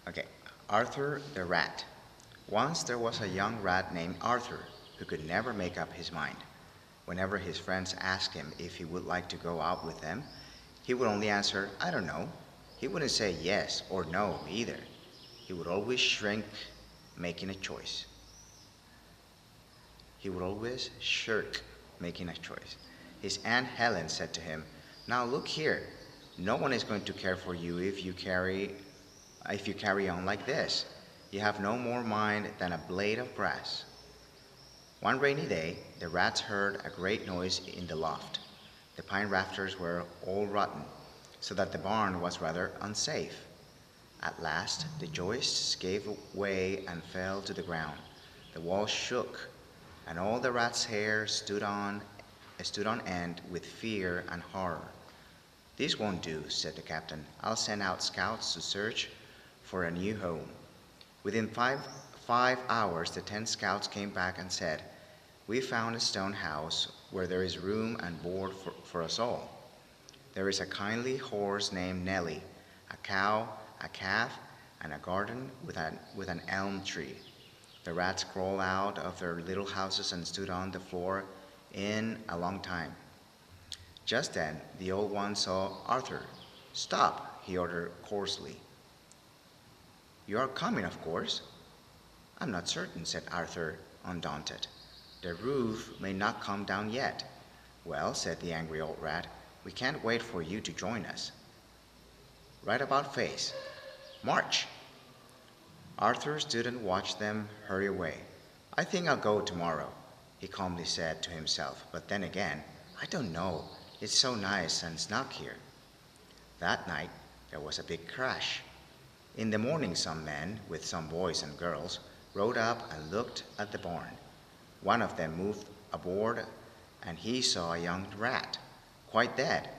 Okay, Arthur the rat. Once there was a young rat named Arthur who could never make up his mind. Whenever his friends asked him if he would like to go out with them, he would only answer, I don't know. He wouldn't say yes or no either. He would always shrink making a choice. He would always shirk making a choice. His Aunt Helen said to him, now look here, no one is going to care for you if you carry on like this. You have no more mind than a blade of grass. One rainy day, the rats heard a great noise in the loft. The pine rafters were all rotten, so that the barn was rather unsafe. At last, the joists gave way and fell to the ground. The walls shook, and all the rats' hair stood on end with fear and horror. This won't do, said the captain. I'll send out scouts to search for a new home. Within five hours, the 10 scouts came back and said, we found a stone house where there is room and board for us all. There is a kindly horse named Nellie, a cow, a calf, and a garden with an elm tree. The rats crawled out of their little houses and stood on the floor in a long time. Just then, the old one saw Arthur. Stop, he ordered coarsely. You are coming, of course. I'm not certain, said Arthur, undaunted. The roof may not come down yet. Well, said the angry old rat, we can't wait for you to join us. Right about face. March! Arthur stood and watched them hurry away. I think I'll go tomorrow, he calmly said to himself, but then again, I don't know. It's so nice and snug here. That night, there was a big crash. In the morning, some men, with some boys and girls, rode up and looked at the barn. One of them moved aboard, and he saw a young rat, quite dead,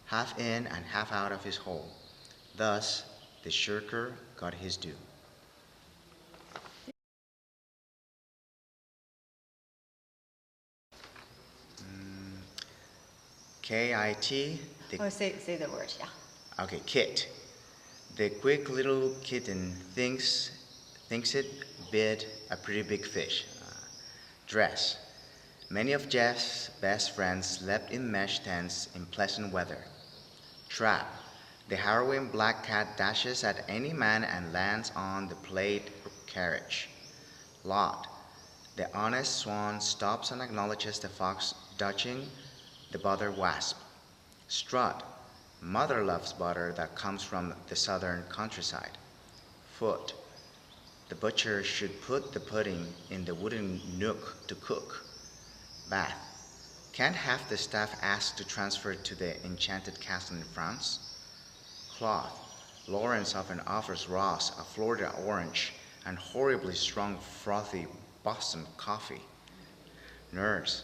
half in and half out of his hole. Thus, the shirker got his due. K-I-T. Oh, say the word, yeah. Okay, kit. The quick little kitten thinks it bit a pretty big fish. Dress. Many of Jeff's best friends slept in mesh tents in pleasant weather. Trap. The harrowing black cat dashes at any man and lands on the plate carriage. Lot. The honest swan stops and acknowledges the fox dodging the butter wasp. Strut. Mother loves butter that comes from the southern countryside. Foot. The butcher should put the pudding in the wooden nook to cook. Bath. Can't half the staff ask to transfer to the enchanted castle in France? Cloth. Lawrence often offers Ross a Florida orange and horribly strong frothy Boston coffee. Nurse.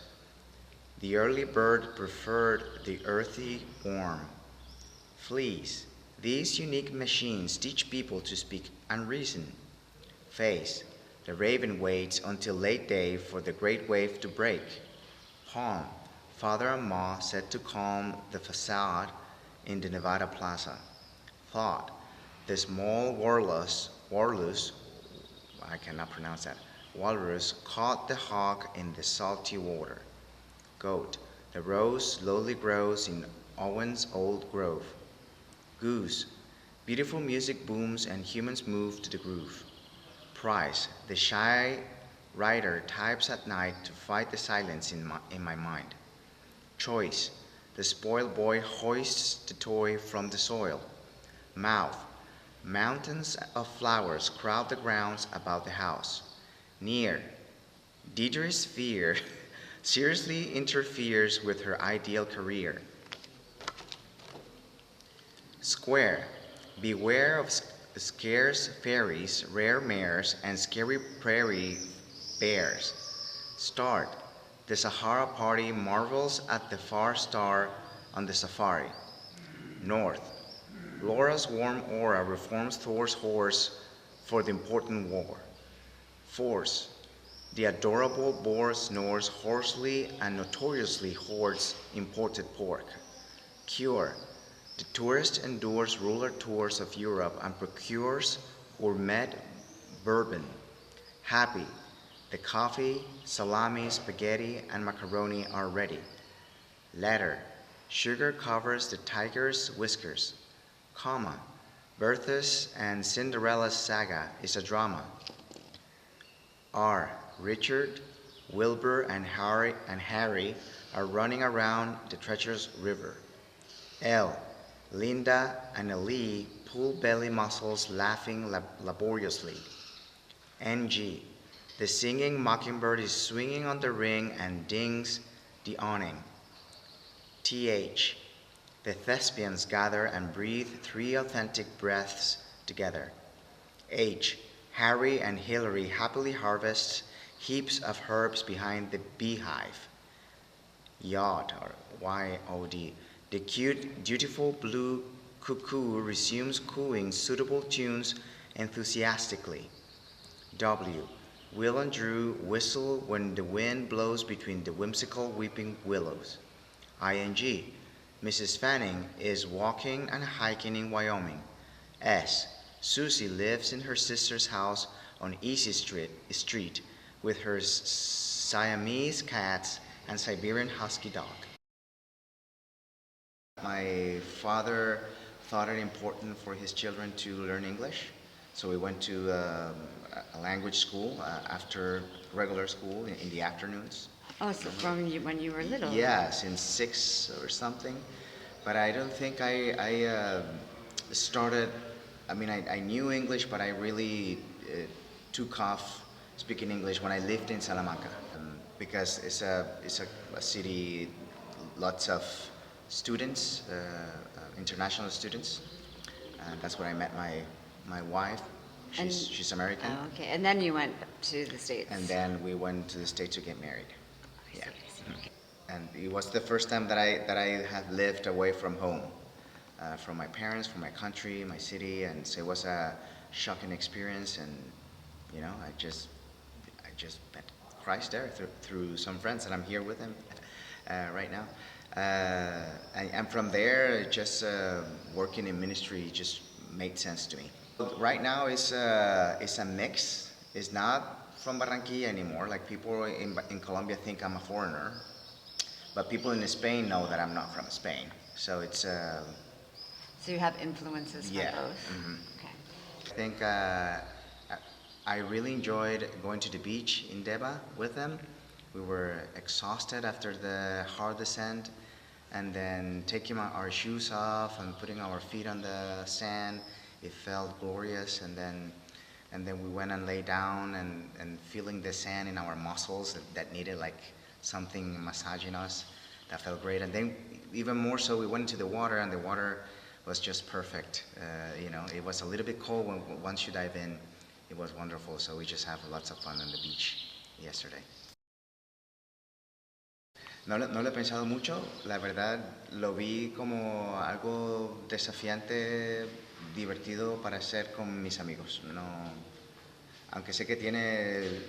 The early bird preferred the earthy worm. Fleas. These unique machines teach people to speak and reason. Face. The raven waits until late day for the great wave to break. Palm. Father and Ma set to calm the facade in the Nevada Plaza. Thought. The small walrus, I cannot pronounce that, walrus caught the hawk in the salty water. Goat. The rose slowly grows in Owen's old grove. Goose. Beautiful music booms and humans move to the groove. Price. The shy writer types at night to fight the silence in my mind. Choice. The spoiled boy hoists the toy from the soil. Mouth. Mountains of flowers crowd the grounds about the house. Near. Deidre's fear seriously interferes with her ideal career. Square. Beware of scarce fairies, rare mares, and scary prairie bears. Start. The Sahara party marvels at the far star on the safari. North. Laura's warm aura reforms Thor's horse for the important war. Force. The adorable boar snores hoarsely and notoriously hoards imported pork. Cure. The tourist endures ruler tours of Europe and procures gourmet bourbon. Happy, the coffee, salami, spaghetti, and macaroni are ready. Letter, sugar covers the tiger's whiskers. Comma, Bertha's and Cinderella's saga is a drama. R, Richard, Wilbur, and Harry are running around the treacherous river. L, Linda and Ellie pull belly muscles laughing laboriously. NG, the singing mockingbird is swinging on the ring and dings the awning. TH, the thespians gather and breathe 3 authentic breaths together. H, Harry and Hillary happily harvest heaps of herbs behind the beehive. Yod, or Y-O-D, the cute, dutiful blue cuckoo resumes cooing suitable tunes enthusiastically. W, Will and Drew whistle when the wind blows between the whimsical weeping willows. ING, Mrs. Fanning is walking and hiking in Wyoming. S, Susie lives in her sister's house on Easy Street with her Siamese cats and Siberian Husky dog. My father thought it important for his children to learn English, so we went to a language school after regular school in the afternoons. Oh, so from when you were little? Yeah, since 6 or something. But I don't think I started, I mean, I knew English, but I really took off speaking English when I lived in Salamanca. Because it's a city, lots of students, international students. And that's where I met my wife. She's American. Oh, okay. And then you went to the States. And then we went to the States to get married. I see. Okay. And it was the first time that I had lived away from home, from my parents, from my country, my city, and so it was a shocking experience. And you know, I just met Christ there through some friends, and I'm here with him right now. And from there, just working in ministry just made sense to me. Right now, it's a mix. It's not from Barranquilla anymore. Like people in Colombia think I'm a foreigner. But people in Spain know that I'm not from Spain, so it's. So you have influences from both. Mm-hmm. Okay. I think I really enjoyed going to the beach in Deba with them. We were exhausted after the hard descent, and then taking our shoes off and putting our feet on the sand. It felt glorious, and then we went and lay down and feeling the sand in our muscles that needed like something massaging us. That felt great. And then even more so, we went into the water, and the water was just perfect. You know, it was a little bit cold once you dive in. It was wonderful. So we just have lots of fun on the beach yesterday. No lo he pensado mucho. La verdad, lo vi como algo desafiante, divertido para hacer con mis amigos. No, aunque sé que tiene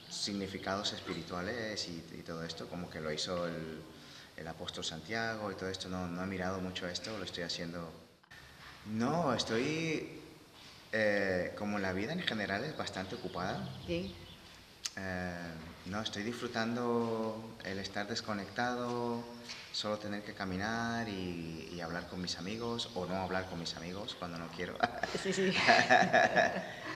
significados espirituales y todo esto, como que lo hizo el apóstol Santiago y todo esto, no he mirado mucho esto, lo estoy haciendo. No, estoy, como la vida en general es bastante ocupada. Sí. No, estoy disfrutando el estar desconectado, solo tener que caminar y hablar con mis amigos, o no hablar con mis amigos cuando no quiero. Sí.